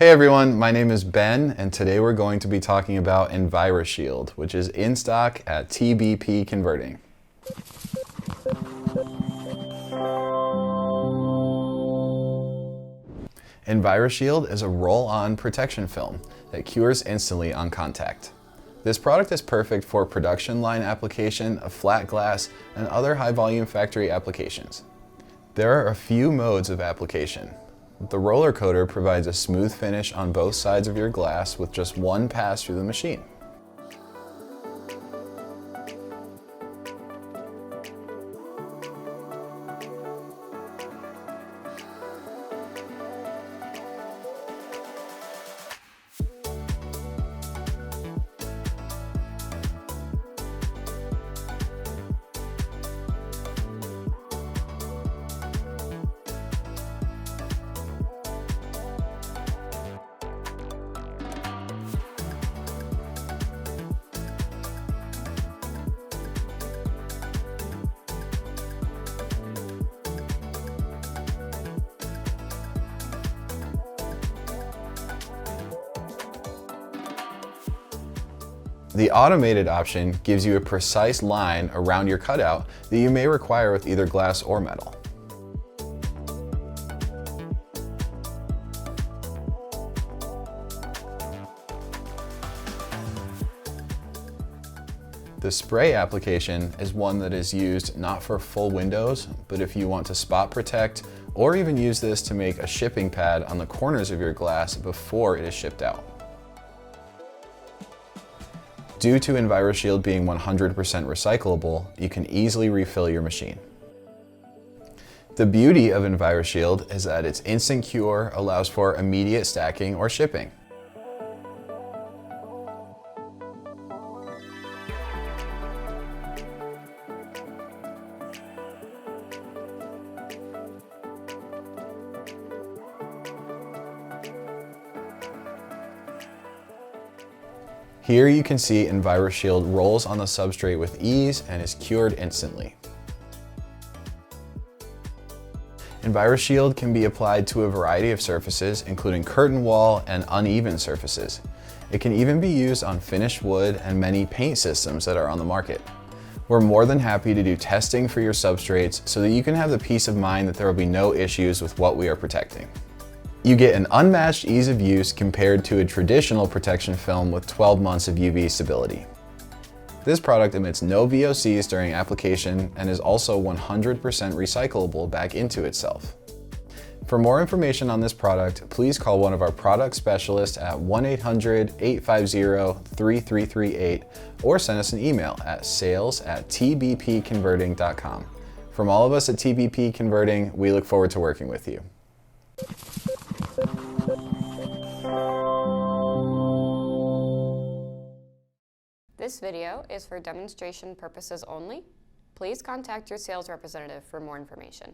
Hey everyone, my name is Ben, and today we're going to be talking about Enviroshield, which is in stock at TBP Converting. Enviroshield is a roll-on protection film that cures instantly on contact. This product is perfect for production line application of flat glass and other high-volume factory applications. There are a few modes of application. The roller coater provides a smooth finish on both sides of your glass with just one pass through the machine. The automated option gives you a precise line around your cutout that you may require with either glass or metal. The spray application is one that is used not for full windows, but if you want to spot protect or even use this to make a shipping pad on the corners of your glass before it is shipped out. Due to Enviroshield being 100% recyclable, you can easily refill your machine. The beauty of Enviroshield is that its instant cure allows for immediate stacking or shipping. Here you can see Enviroshield rolls on the substrate with ease and is cured instantly. Enviroshield can be applied to a variety of surfaces, including curtain wall and uneven surfaces. It can even be used on finished wood and many paint systems that are on the market. We're more than happy to do testing for your substrates so that you can have the peace of mind that there will be no issues with what we are protecting. You get an unmatched ease of use compared to a traditional protection film with 12 months of UV stability. This product emits no VOCs during application and is also 100% recyclable back into itself. For more information on this product, please call one of our product specialists at 1-800-850-3338 or send us an email at sales@tbpconverting.com. From all of us at TBP Converting, we look forward to working with you. This video is for demonstration purposes only. Please contact your sales representative for more information.